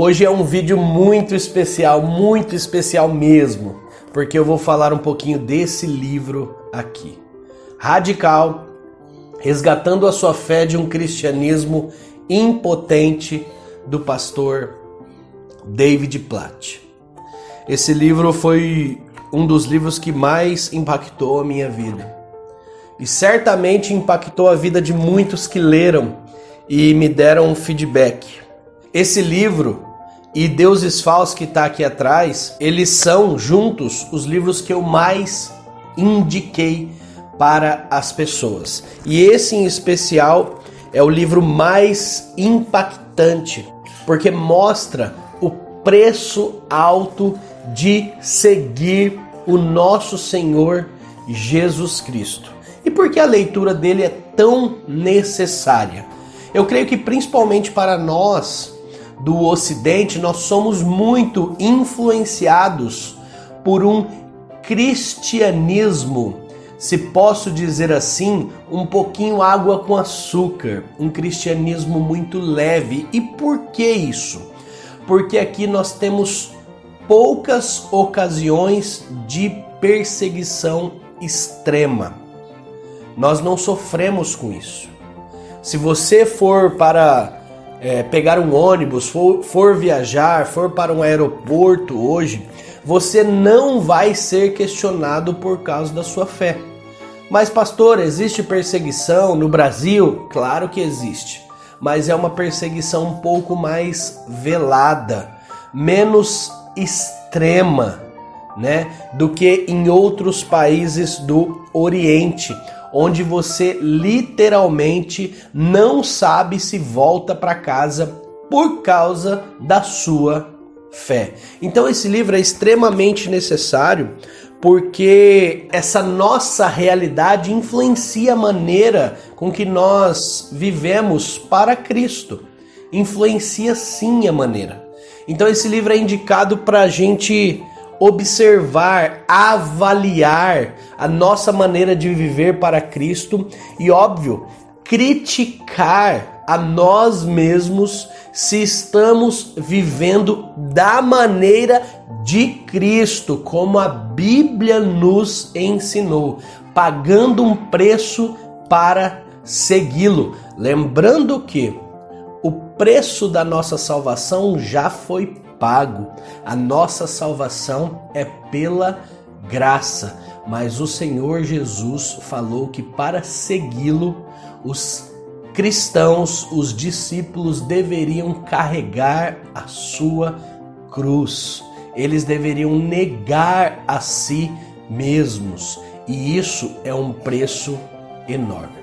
Hoje é um vídeo muito especial mesmo, porque eu vou falar um pouquinho desse livro aqui. Radical, resgatando a sua fé de um cristianismo impotente, do pastor David Platt. Esse livro foi um dos livros que mais impactou a minha vida. E certamente impactou a vida de muitos que leram e me deram um feedback. Esse livro e Deuses Falsos, que está aqui atrás, eles são juntos os livros que eu mais indiquei para as pessoas. E esse em especial é o livro mais impactante, porque mostra o preço alto de seguir o nosso Senhor Jesus Cristo. E por que a leitura dele é tão necessária? Eu creio que principalmente para nós do Ocidente, nós somos muito influenciados por um cristianismo, se posso dizer assim, um pouquinho água com açúcar, um cristianismo muito leve. E por que isso? Porque aqui nós temos poucas ocasiões de perseguição extrema. Nós não sofremos com isso. Se você for para pegar um ônibus, for viajar, for para um aeroporto hoje, você não vai ser questionado por causa da sua fé. Mas pastor, existe perseguição no Brasil? Claro que existe, mas é uma perseguição um pouco mais velada, menos extrema, do que em outros países do Oriente, onde você literalmente não sabe se volta para casa por causa da sua fé. Então esse livro é extremamente necessário, porque essa nossa realidade influencia a maneira com que nós vivemos para Cristo. Influencia sim a maneira. Então esse livro é indicado para a gente observar, avaliar a nossa maneira de viver para Cristo e, óbvio, criticar a nós mesmos se estamos vivendo da maneira de Cristo, como a Bíblia nos ensinou, pagando um preço para segui-lo. Lembrando que o preço da nossa salvação já foi pago. A nossa salvação é pela graça, mas o Senhor Jesus falou que para segui-lo, os cristãos, os discípulos deveriam carregar a sua cruz. Eles deveriam negar a si mesmos, e isso é um preço enorme.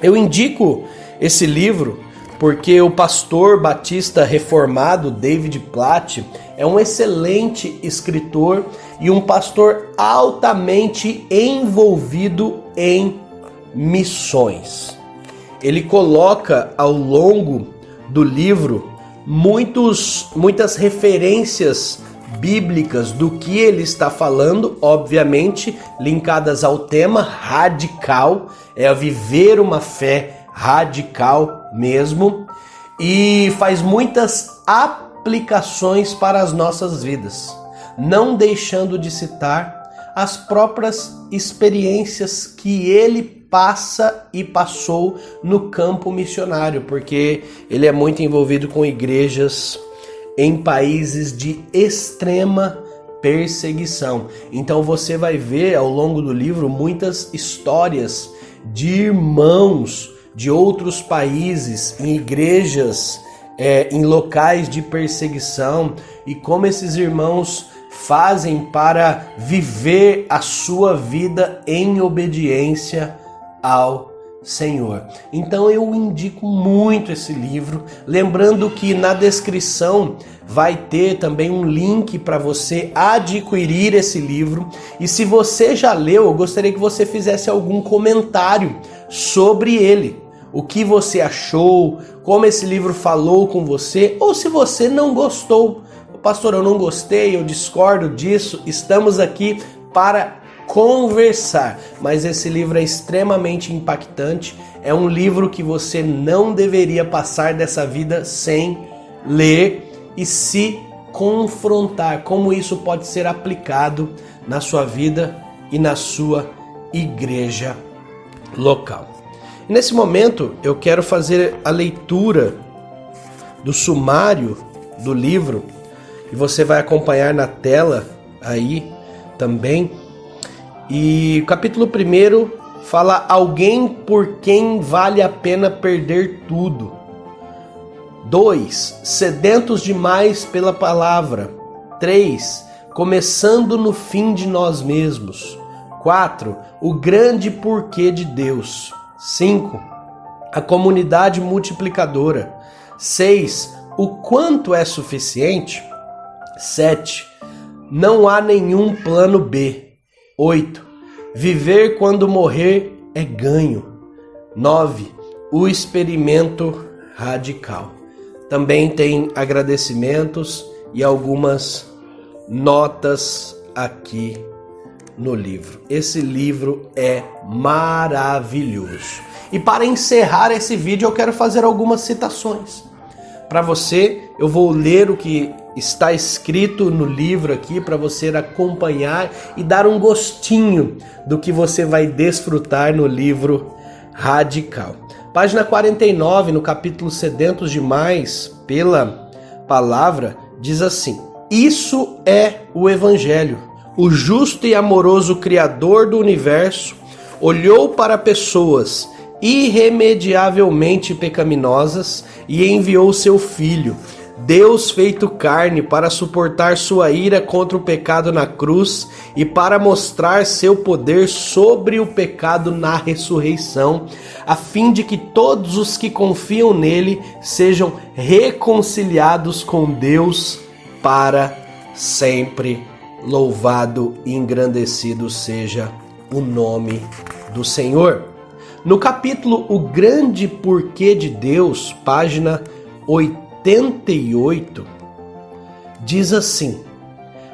Eu indico esse livro porque o pastor batista reformado David Platt é um excelente escritor e um pastor altamente envolvido em missões. Ele coloca ao longo do livro muitas referências bíblicas do que ele está falando, obviamente linkadas ao tema radical, é viver uma fé radical mesmo, e faz muitas aplicações para as nossas vidas, não deixando de citar as próprias experiências que ele passa e passou no campo missionário, porque ele é muito envolvido com igrejas em países de extrema perseguição. Então você vai ver ao longo do livro muitas histórias de irmãos de outros países, em igrejas, em locais de perseguição, e como esses irmãos fazem para viver a sua vida em obediência ao Senhor. Então eu indico muito esse livro, lembrando que na descrição vai ter também um link para você adquirir esse livro, e se você já leu, eu gostaria que você fizesse algum comentário sobre ele. O que você achou, como esse livro falou com você, ou se você não gostou. Pastor, eu não gostei, eu discordo disso, estamos aqui para conversar. Mas esse livro é extremamente impactante, é um livro que você não deveria passar dessa vida sem ler e se confrontar, como isso pode ser aplicado na sua vida e na sua igreja local. E nesse momento eu quero fazer a leitura do sumário do livro, e você vai acompanhar na tela aí também. E o capítulo 1 fala alguém por quem vale a pena perder tudo. 2, sedentos demais pela palavra. 3, começando no fim de nós mesmos. 4, o grande porquê de Deus. 5, a comunidade multiplicadora. 6, o quanto é suficiente. 7, não há nenhum plano B. 8, viver quando morrer é ganho. 9, o experimento radical. Também tem agradecimentos e algumas notas aqui no livro. Esse livro é maravilhoso. E para encerrar esse vídeo eu quero fazer algumas citações. Para você, eu vou ler o que está escrito no livro aqui para você acompanhar e dar um gostinho do que você vai desfrutar no livro Radical. Página 49, no capítulo Sedentos Demais pela Palavra, diz assim: isso é o Evangelho. O justo e amoroso Criador do universo olhou para pessoas irremediavelmente pecaminosas e enviou seu Filho, Deus feito carne, para suportar sua ira contra o pecado na cruz e para mostrar seu poder sobre o pecado na ressurreição, a fim de que todos os que confiam nele sejam reconciliados com Deus para sempre. Louvado e engrandecido seja o nome do Senhor. No capítulo O Grande Porquê de Deus, página 88, diz assim: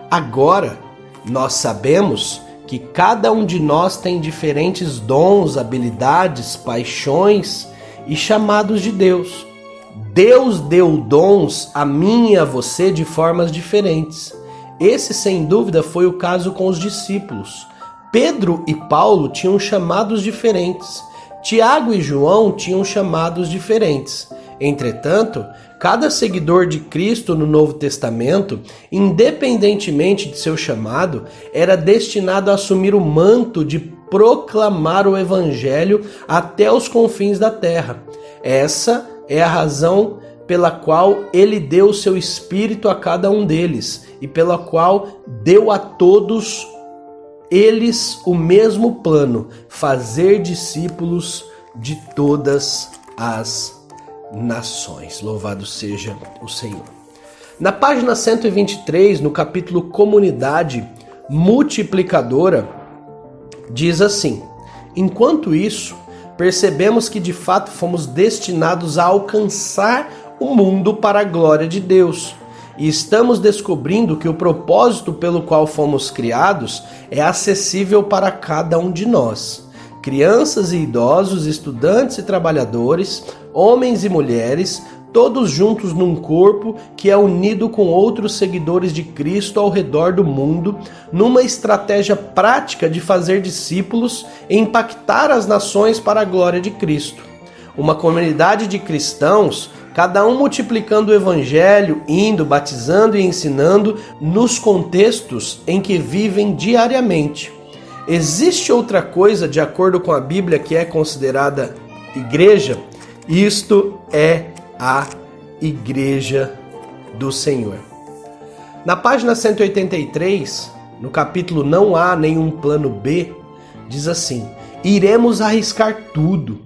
agora nós sabemos que cada um de nós tem diferentes dons, habilidades, paixões e chamados de Deus. Deus deu dons a mim e a você de formas diferentes. Esse, sem dúvida, foi o caso com os discípulos. Pedro e Paulo tinham chamados diferentes. Tiago e João tinham chamados diferentes. Entretanto, cada seguidor de Cristo no Novo Testamento, independentemente de seu chamado, era destinado a assumir o manto de proclamar o Evangelho até os confins da terra. Essa é a razão pela qual ele deu o seu Espírito a cada um deles e pela qual deu a todos eles o mesmo plano: fazer discípulos de todas as nações. Louvado seja o Senhor. Na página 123, no capítulo Comunidade Multiplicadora, diz assim: enquanto isso, percebemos que de fato fomos destinados a alcançar o mundo para a glória de Deus. E estamos descobrindo que o propósito pelo qual fomos criados é acessível para cada um de nós. Crianças e idosos, estudantes e trabalhadores, homens e mulheres, todos juntos num corpo que é unido com outros seguidores de Cristo ao redor do mundo, numa estratégia prática de fazer discípulos e impactar as nações para a glória de Cristo. Uma comunidade de cristãos, cada um multiplicando o Evangelho, indo, batizando e ensinando nos contextos em que vivem diariamente. Existe outra coisa, de acordo com a Bíblia, que é considerada igreja? Isto é a Igreja do Senhor. Na página 183, no capítulo Não Há Nenhum Plano B, diz assim: iremos arriscar tudo.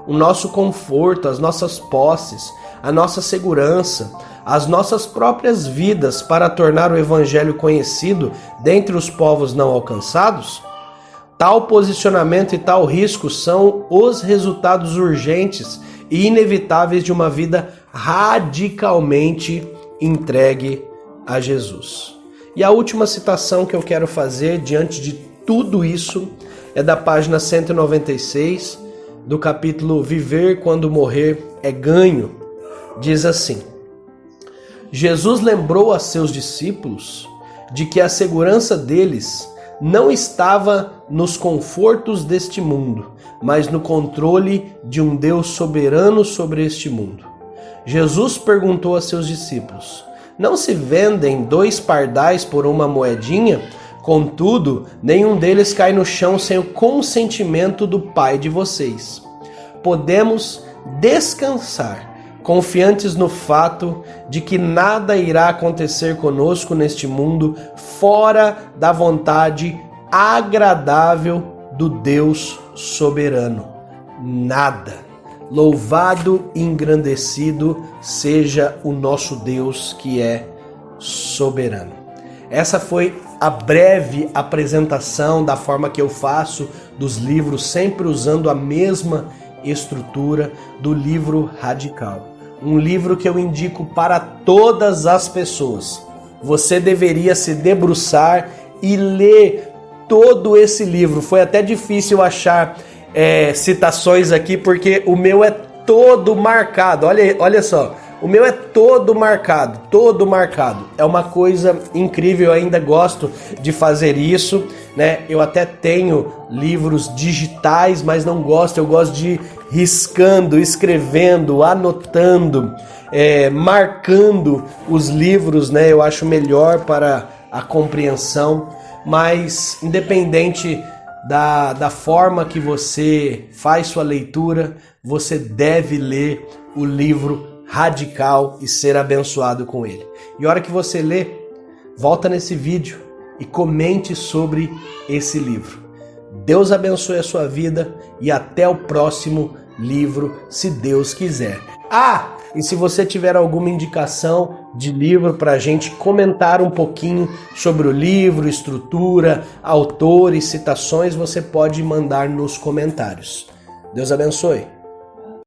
O nosso conforto, as nossas posses, a nossa segurança, as nossas próprias vidas para tornar o Evangelho conhecido dentre os povos não alcançados? Tal posicionamento e tal risco são os resultados urgentes e inevitáveis de uma vida radicalmente entregue a Jesus. E a última citação que eu quero fazer diante de tudo isso é da página 196, do capítulo Viver quando morrer é ganho. Diz assim: Jesus lembrou a seus discípulos de que a segurança deles não estava nos confortos deste mundo, mas no controle de um Deus soberano sobre este mundo. Jesus perguntou a seus discípulos: não se vendem 2 pardais por uma moedinha? Contudo, nenhum deles cai no chão sem o consentimento do Pai de vocês. Podemos descansar, confiantes no fato de que nada irá acontecer conosco neste mundo fora da vontade agradável do Deus soberano. Nada. Louvado e engrandecido seja o nosso Deus que é soberano. Essa foi a breve apresentação da forma que eu faço dos livros, sempre usando a mesma estrutura do livro Radical. Um livro que eu indico para todas as pessoas. Você deveria se debruçar e ler todo esse livro. Foi até difícil achar citações aqui, porque o meu é todo marcado. Olha só, o meu é todo marcado, todo marcado. É uma coisa incrível, eu ainda gosto de fazer isso, né? Eu até tenho livros digitais, mas não gosto, eu gosto de ir riscando, escrevendo, anotando, marcando os livros, né? Eu acho melhor para a compreensão, mas independente da forma que você faz sua leitura, você deve ler o livro Radical e ser abençoado com ele. E a hora que você lê, volta nesse vídeo e comente sobre esse livro. Deus abençoe a sua vida e até o próximo livro, se Deus quiser. E se você tiver alguma indicação de livro para a gente comentar um pouquinho sobre o livro, estrutura, autores, citações, você pode mandar nos comentários. Deus abençoe.